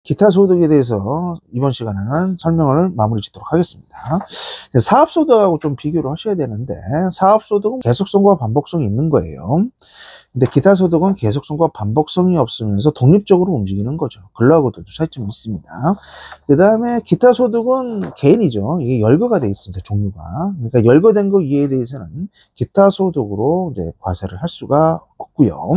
기타 소득에 대해서 이번 시간에는 설명을 마무리 짓도록 하겠습니다. 사업소득하고 좀 비교를 하셔야 되는데, 사업소득은 계속성과 반복성이 있는 거예요. 근데 기타 소득은 계속성과 반복성이 없으면서 독립적으로 움직이는 거죠. 근로하고도 차이점이 있습니다. 그 다음에 기타 소득은 개인이죠. 이게 열거가 되어 있습니다. 종류가. 그러니까 열거된 거 이해에 대해서는 기타 소득으로 이제 과세를 할 수가 없고요.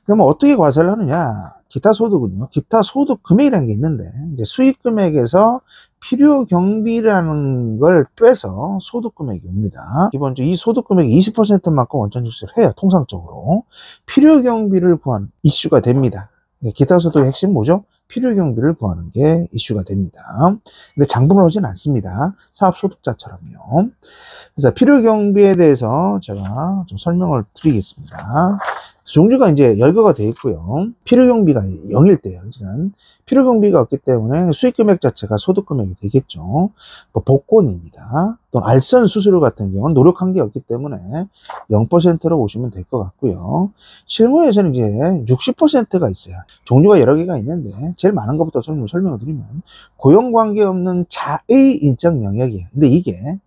그러면 어떻게 과세를 하느냐? 기타 소득은요, 기타 소득 금액이라는 게 있는데, 이제 수익 금액에서 필요 경비라는 걸 빼서 소득 금액이 옵니다. 기본적으로 이 소득 금액 20%만큼 원천 징수를 해요, 통상적으로. 필요 경비를 구하는 이슈가 됩니다. 기타 소득의 핵심 뭐죠? 필요 경비를 구하는 게 이슈가 됩니다. 근데 장부를 하진 않습니다. 사업 소득자처럼요. 그래서 필요 경비에 대해서 제가 좀 설명을 드리겠습니다. 종류가 이제 열거가 되어 있고요. 필요경비가 0일 때요. 필요경비가 없기 때문에 수익금액 자체가 소득금액이 되겠죠. 뭐 복권입니다. 또 알선 수수료 같은 경우는 노력한 게 없기 때문에 0%로 보시면 될 것 같고요. 실무에서는 이제 60%가 있어요. 종류가 여러 개가 있는데 제일 많은 것부터 좀 설명을 드리면 고용관계 없는 자의 인적 영역이에요. 근데 이게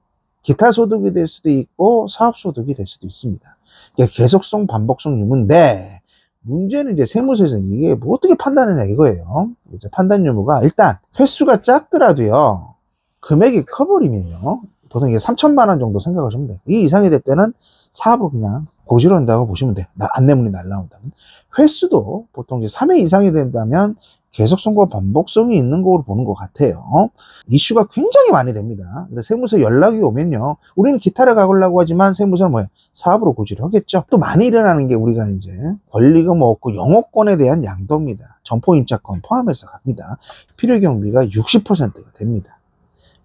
기타 소득이 될 수도 있고 사업소득이 될 수도 있습니다. 계속성, 반복성 유무인데, 문제는 이제 세무서에서는 이게 뭐 어떻게 판단하냐 이거예요. 이제 판단 유무가 일단 횟수가 작더라도요, 금액이 커버리면요, 보통 이게 3천만 원 정도 생각하시면 돼요. 이 이상이 될 때는 사업을 그냥 고지로 한다고 보시면 돼요. 안내문이 날라온다면. 횟수도 보통 이제 3회 이상이 된다면 계속성과 반복성이 있는 걸로 보는 것 같아요. 이슈가 굉장히 많이 됩니다. 세무서 연락이 오면요, 우리는 기타를 가보려고 하지만 세무서는 뭐예요? 사업으로 고지를 하겠죠. 또 많이 일어나는 게 우리가 이제 권리금 없고 영업권에 대한 양도입니다. 점포임차권 포함해서 갑니다. 필요경비가 60%가 됩니다.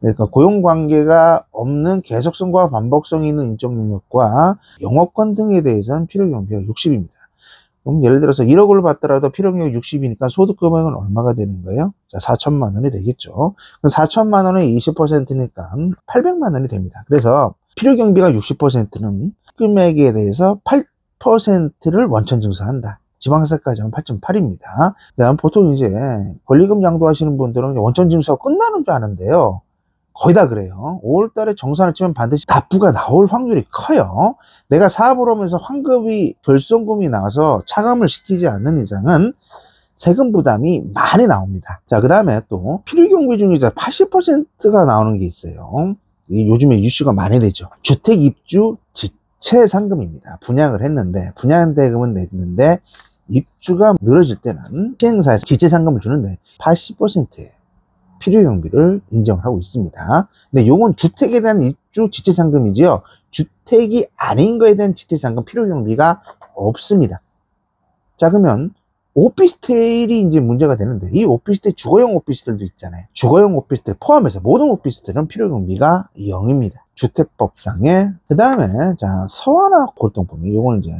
그러니까 고용관계가 없는 계속성과 반복성이 있는 인적 영역과 영업권 등에 대해서는 필요경비가 60입니다. 그럼 예를 들어서 1억을 받더라도 필요경비가 60이니까 소득금액은 얼마가 되는 거예요? 자, 4천만 원이 되겠죠. 그럼 4천만 원의 20%니까 800만 원이 됩니다. 그래서 필요경비가 60%는 금액에 대해서 8%를 원천 징수한다. 지방세까지 하면 8.8입니다. 보통 이제 권리금 양도하시는 분들은 원천 징수가 끝나는 줄 아는데요. 거의 다 그래요. 5월달에 정산을 치면 반드시 납부가 나올 확률이 커요. 내가 사업을 하면서 환급이 결손금이 나와서 차감을 시키지 않는 이상은 세금 부담이 많이 나옵니다. 자, 그 다음에 또 필요경비 중에 80%가 나오는 게 있어요. 요즘에 이슈가 많이 되죠. 주택 입주 지체 상금입니다. 분양을 했는데 분양대금은 냈는데 입주가 늘어질 때는 시행사에서 지체 상금을 주는데 80%예요. 필요경비를 인정을 하고 있습니다. 근데 요건 주택에 대한 입주 지체상금이지요. 주택이 아닌 거에 대한 지체상금 필요경비가 없습니다. 자, 그러면 오피스텔이 이제 문제가 되는데, 이 오피스텔 주거용 오피스텔도 있잖아요. 주거용 오피스텔 포함해서 모든 오피스텔은 필요경비가 0입니다. 주택법상에. 그 다음에 자, 서완화 골동품, 요거는 이제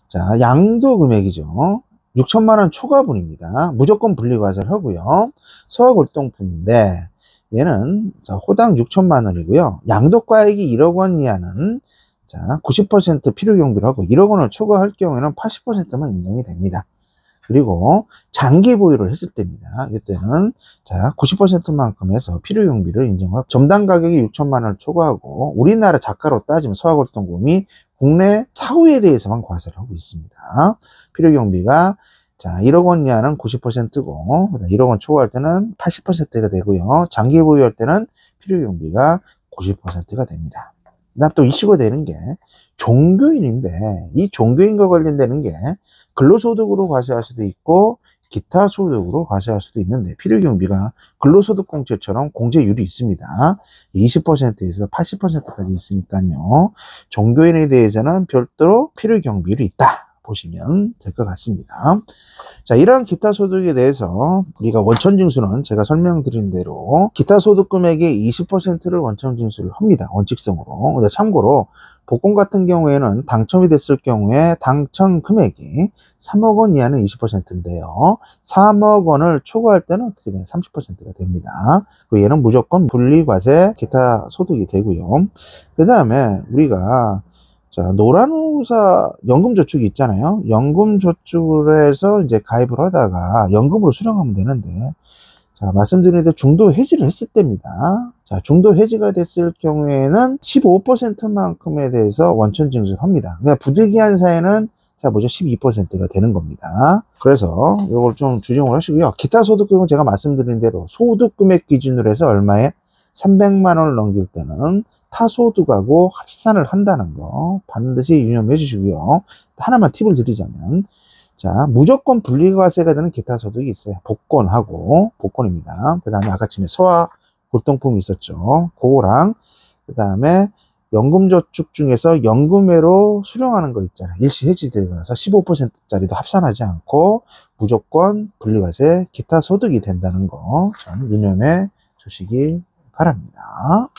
자, 양도 금액이죠. 6천만 원 초과분입니다. 무조건 분리과세를 하고요. 소화골동품인데 얘는 자, 호당 6천만 원이고요. 양도가액이 1억 원 이하는 자, 90% 필요경비를 하고 1억 원을 초과할 경우에는 80%만 인정이 됩니다. 그리고 장기 보유를 했을 때입니다. 이때는 자, 90%만큼 해서 필요경비를 인정하고 점당 가격이 6천만 원을 초과하고 우리나라 자가로 따지면 소화골동품이 국내 사후에 대해서만 과세를 하고 있습니다. 필요경비가 자, 1억 원 이하는 90%고 1억 원 초과할 때는 80%가 되고요. 장기 보유할 때는 필요경비가 90%가 됩니다. 그다음 또 이슈가 되는 게 종교인인데 이 종교인과 관련되는 게 근로소득으로 과세할 수도 있고 기타 소득으로 과세할 수도 있는데 필요경비가 근로소득공제처럼 공제율이 있습니다. 20%에서 80%까지 있으니까요. 종교인에 대해서는 별도로 필요경비율이 있다 보시면 될 것 같습니다. 자, 이러한 기타 소득에 대해서 우리가 원천 징수는 제가 설명드린 대로 기타 소득 금액의 20%를 원천 징수를 합니다. 원칙성으로. 근데 참고로 복권 같은 경우에는 당첨이 됐을 경우에 당첨 금액이 3억 원 이하는 20%인데요. 3억 원을 초과할 때는 어떻게 돼요? 30%가 됩니다. 그리고 얘는 무조건 분리과세 기타 소득이 되고요. 그 다음에 우리가 자, 노란우사 연금저축이 있잖아요. 연금저축을 해서 이제 가입을 하다가 연금으로 수령하면 되는데, 자, 말씀드린 대로 중도 해지를 했을 때입니다. 자, 중도 해지가 됐을 경우에는 15%만큼에 대해서 원천 징수를 합니다. 그러니까 부득이한 사에는 자, 뭐죠? 12%가 되는 겁니다. 그래서 이걸 좀 주정을 하시고요. 기타 소득금은 제가 말씀드린 대로 소득 금액 기준으로 해서 얼마에 300만 원을 넘길 때는 타소득하고 합산을 한다는 거 반드시 유념해 주시고요. 하나만 팁을 드리자면, 자, 무조건 분리과세가 되는 기타 소득이 있어요. 복권입니다. 그 다음에 아까 전에 소화 골동품이 있었죠. 그거랑, 그 다음에 연금저축 중에서 연금회로 수령하는 거 있잖아요. 일시 해지 들어가서 15%짜리도 합산하지 않고 무조건 분리과세 기타 소득이 된다는 거 좀 유념해 주시기 바랍니다.